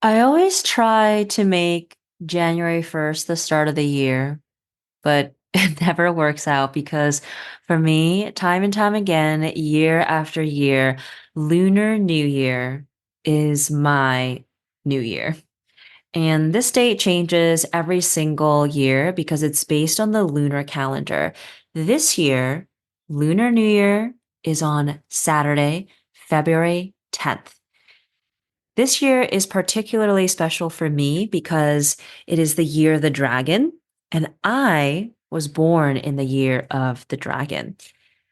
I always try to make January 1st the start of the year, but it never works out because for me, time and time again, year after year, Lunar New Year is my new year. And this date changes every single year because it's based on the lunar calendar. This year, Lunar New Year is on Saturday, February 10th. This year is particularly special for me because it is the year of the dragon, and I was born in the year of the dragon.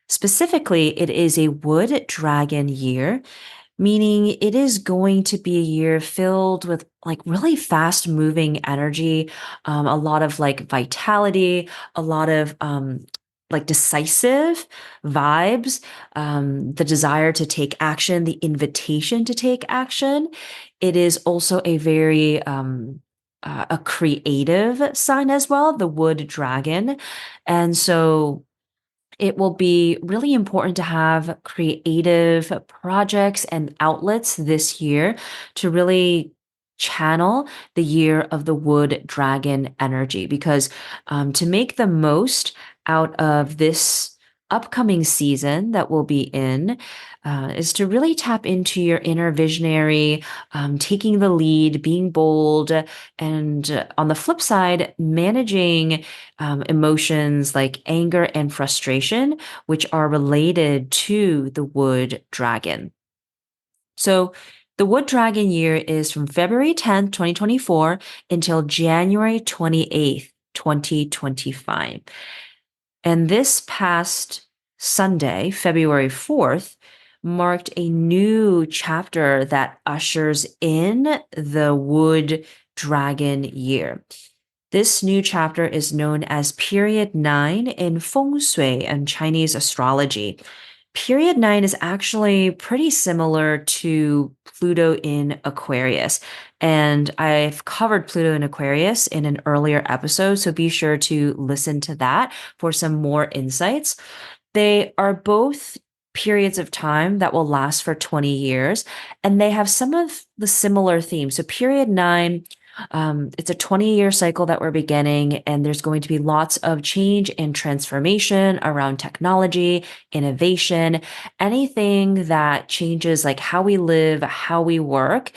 Specifically, it is a wood dragon year, meaning it is going to be a year filled with like really fast moving energy, a lot of like vitality, a lot of like decisive vibes, the desire to take action, the invitation to take action. It is also a very a creative sign as well, the wood dragon. And so it will be really important to have creative projects and outlets this year to really channel the year of the wood dragon energy because to make the most out of this upcoming season that we'll be in is to really tap into your inner visionary, taking the lead, being bold, and on the flip side, managing emotions like anger and frustration, which are related to the wood dragon. So, the wood dragon year is from February 10th, 2024 until January 28th, 2025. And this past Sunday, February 4th, marked a new chapter that ushers in the wood dragon year. This new chapter is known as Period 9 in Feng Shui and Chinese astrology. Period 9 is actually pretty similar to Pluto in Aquarius. And I've covered Pluto in Aquarius in an earlier episode, so be sure to listen to that for some more insights. They are both periods of time that will last for 20 years, and they have some of the similar themes. So, period 9, it's a 20-year cycle that we're beginning, and there's going to be lots of change and transformation around technology, innovation, anything that changes like how we live, how we work,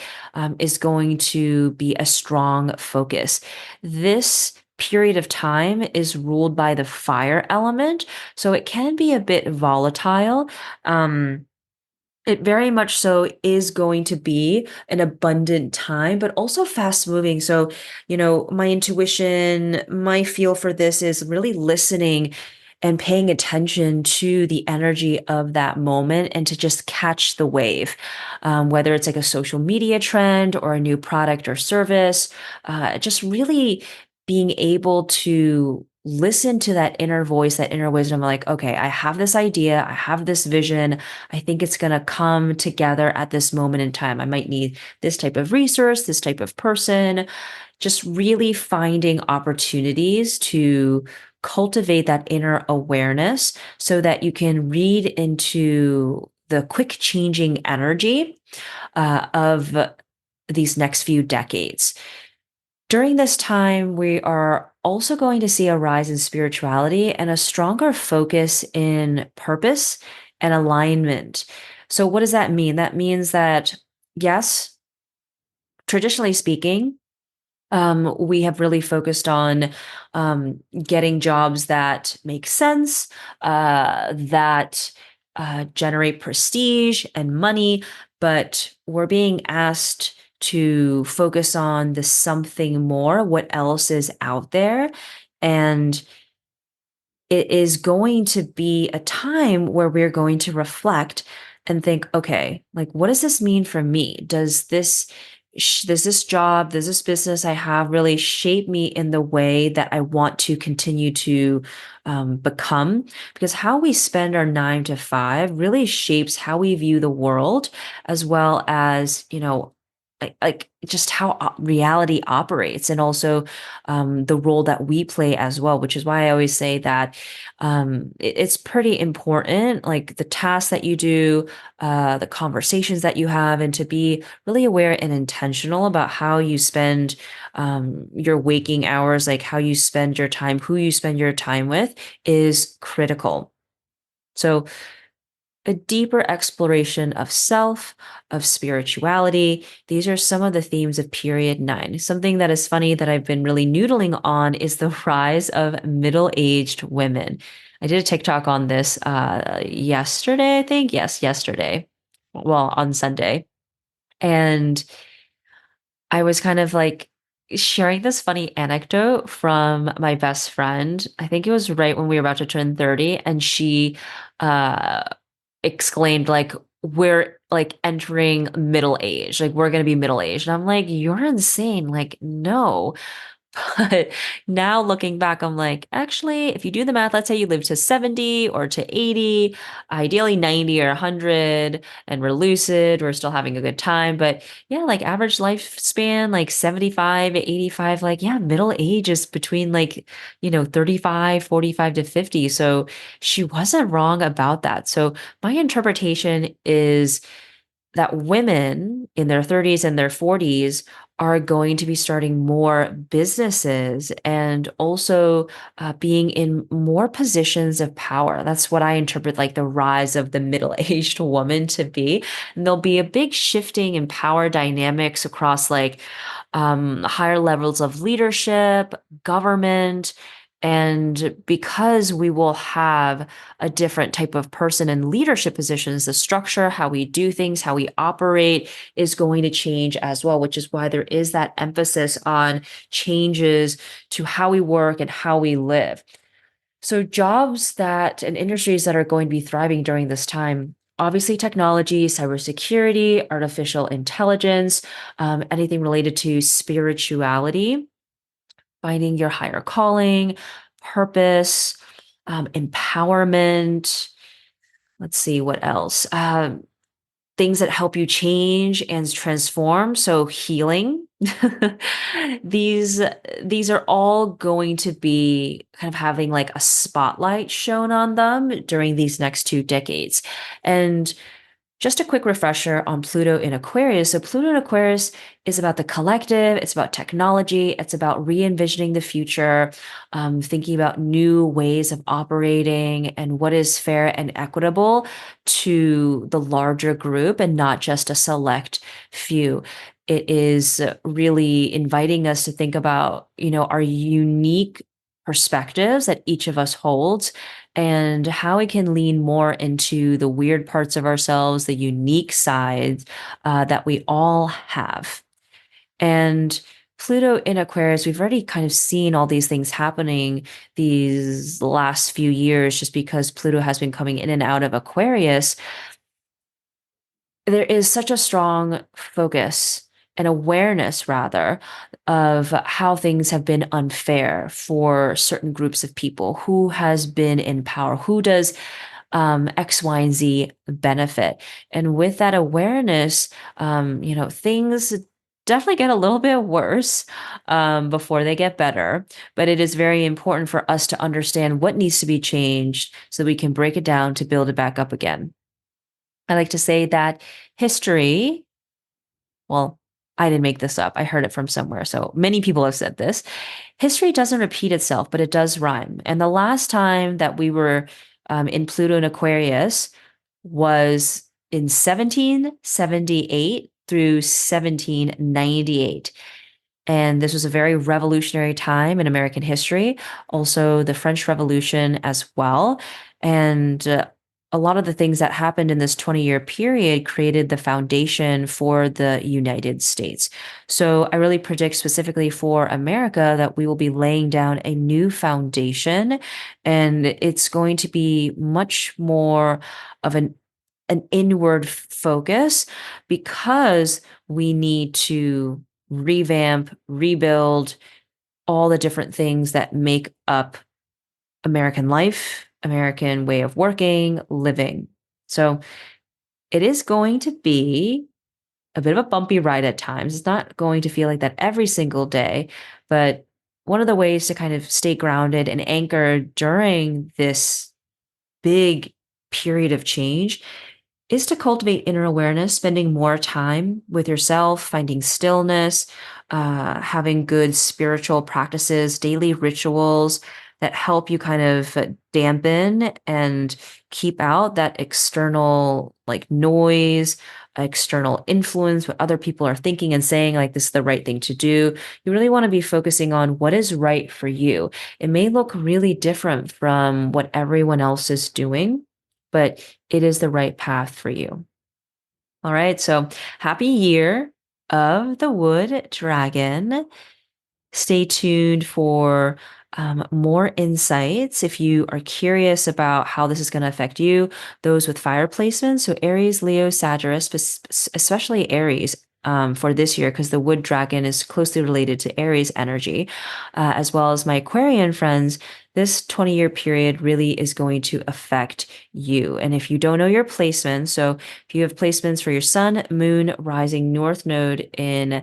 is going to be a strong focus. This period of time is ruled by the fire element, so it can be a bit volatile. It very much so is going to be an abundant time, but also fast moving. So, my intuition, my feel for this is really listening and paying attention to the energy of that moment and to just catch the wave. Whether it's like a social media trend or a new product or service, just really being able to listen to that inner voice, that inner wisdom, like, okay, I have this idea, I have this vision. I think it's going to come together at this moment in time. I might need this type of resource, this type of person, just really finding opportunities to cultivate that inner awareness so that you can read into the quick changing energy of these next few decades. During this time, we are also going to see a rise in spirituality and a stronger focus in purpose and alignment. So, what does that mean? That means that, yes, traditionally speaking, we have really focused on getting jobs that make sense, that generate prestige and money, but we're being asked to focus on the something more, what else is out there. And it is going to be a time where we're going to reflect and think, okay, like, what does this mean for me? Does this job, does this business I have really shape me in the way that I want to continue to become? Because how we spend our 9 to 5 really shapes how we view the world, as well as, like just how reality operates, and also the role that we play as well, which is why I always say that it's pretty important, like the tasks that you do, the conversations that you have, and to be really aware and intentional about how you spend your waking hours, like how you spend your time, who you spend your time with is critical. So a deeper exploration of self, of spirituality. These are some of the themes of period nine. Something that is funny that I've been really noodling on is the rise of middle-aged women. I did a TikTok on this yesterday, I think. Yes, yesterday. Well, on Sunday. And I was kind of like sharing this funny anecdote from my best friend. I think it was right when we were about to turn 30, and she uh exclaimed like, we're like entering middle age, like we're gonna be middle aged. And I'm like, you're insane. Like, no. But now looking back, I'm like, actually, if you do the math, let's say you live to 70 or to 80, ideally 90 or 100, and we're lucid, we're still having a good time. But yeah, like average lifespan, like 75, 85, like, yeah, middle age is between like, 35, 45 to 50. So she wasn't wrong about that. So my interpretation is that women in their 30s and their 40s are going to be starting more businesses and also being in more positions of power. That's what I interpret like the rise of the middle-aged woman to be. And there'll be a big shifting in power dynamics across like higher levels of leadership, government. And because we will have a different type of person in leadership positions, the structure, how we do things, how we operate is going to change as well, which is why there is that emphasis on changes to how we work and how we live. So, jobs that and industries that are going to be thriving during this time. Obviously, technology, cybersecurity, artificial intelligence, anything related to spirituality, finding your higher calling, purpose, empowerment. Let's see what else. Things that help you change and transform. So healing. these these are all going to be kind of having like a spotlight shown on them during these next 2 decades. And just a quick refresher on Pluto in Aquarius. So, Pluto in Aquarius is about the collective, it's about technology, it's about re envisioning the future, thinking about new ways of operating and what is fair and equitable to the larger group and not just a select few. It is really inviting us to think about, our unique perspectives that each of us holds and how we can lean more into the weird parts of ourselves, the unique sides that we all have. And Pluto in Aquarius, we've already kind of seen all these things happening these last few years just because Pluto has been coming in and out of Aquarius. There is such a strong focus and awareness, rather, of how things have been unfair for certain groups of people. Who has been in power? Who does X, Y, and Z benefit? And with that awareness, things definitely get a little bit worse before they get better. But it is very important for us to understand what needs to be changed so we can break it down to build it back up again. I like to say that history, well, I didn't make this up. I heard it from somewhere. So many people have said this. History doesn't repeat itself, but it does rhyme. And the last time that we were in Pluto and Aquarius was in 1778 through 1798. And this was a very revolutionary time in American history, also the French Revolution as well. And a lot of the things that happened in this 20-year period created the foundation for the United States. So I really predict specifically for America that we will be laying down a new foundation, and it's going to be much more of an inward focus because we need to revamp, rebuild all the different things that make up American life, American way of working, living. So it is going to be a bit of a bumpy ride at times. It's not going to feel like that every single day, but one of the ways to kind of stay grounded and anchored during this big period of change is to cultivate inner awareness, spending more time with yourself, finding stillness, having good spiritual practices, daily rituals that help you kind of dampen and keep out that external like noise, external influence, what other people are thinking and saying, like this is the right thing to do. You really want to be focusing on what is right for you. It may look really different from what everyone else is doing, but it is the right path for you. All right. So happy year of the wood dragon. Stay tuned for more insights if you are curious about how this is going to affect you, those with fire placements. So Aries, Leo, Sagittarius, especially Aries. For this year, because the wood dragon is closely related to Aries energy, as well as my Aquarian friends, this 20-year period really is going to affect you. And if you don't know your placements, so if you have placements for your sun, moon, rising, north node in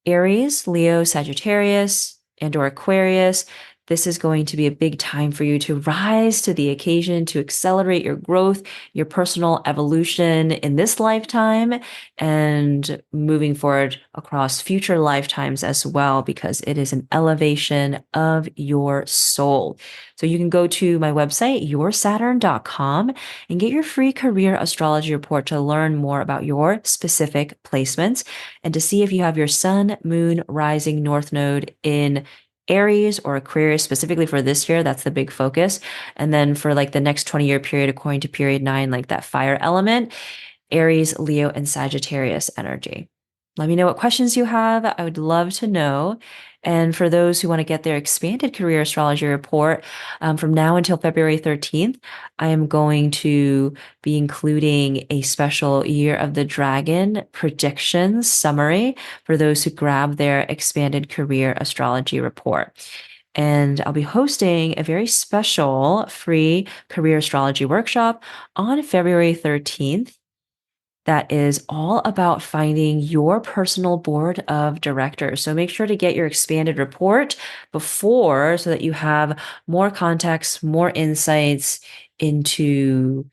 Aries, Leo, Sagittarius, and/or Aquarius, this is going to be a big time for you to rise to the occasion, to accelerate your growth, your personal evolution in this lifetime, and moving forward across future lifetimes as well, because it is an elevation of your soul. So you can go to my website, yoursaturn.com, and get your free career astrology report to learn more about your specific placements and to see if you have your sun, moon, rising, north node in Aries or Aquarius specifically for this year. That's the big focus. And then for like the next 20-year period, according to period 9, like that fire element, Aries, Leo, and Sagittarius energy. Let me know what questions you have. I would love to know. And for those who want to get their expanded career astrology report from now until February 13th, I am going to be including a special Year of the Dragon predictions summary for those who grab their expanded career astrology report. And I'll be hosting a very special free career astrology workshop on February 13th that is all about finding your personal board of directors. So make sure to get your expanded report before so that you have more context, more insights into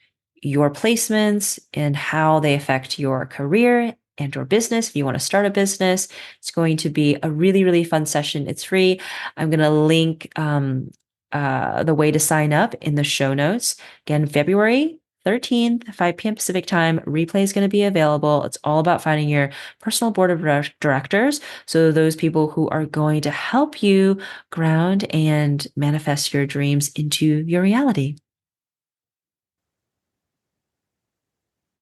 your placements and how they affect your career and your business. If you want to start a business, it's going to be a really, really fun session. It's free. I'm going to link the way to sign up in the show notes. Again, February 13th, 5 p.m. Pacific time. Replay is going to be available. It's all about finding your personal board of directors. So those people who are going to help you ground and manifest your dreams into your reality.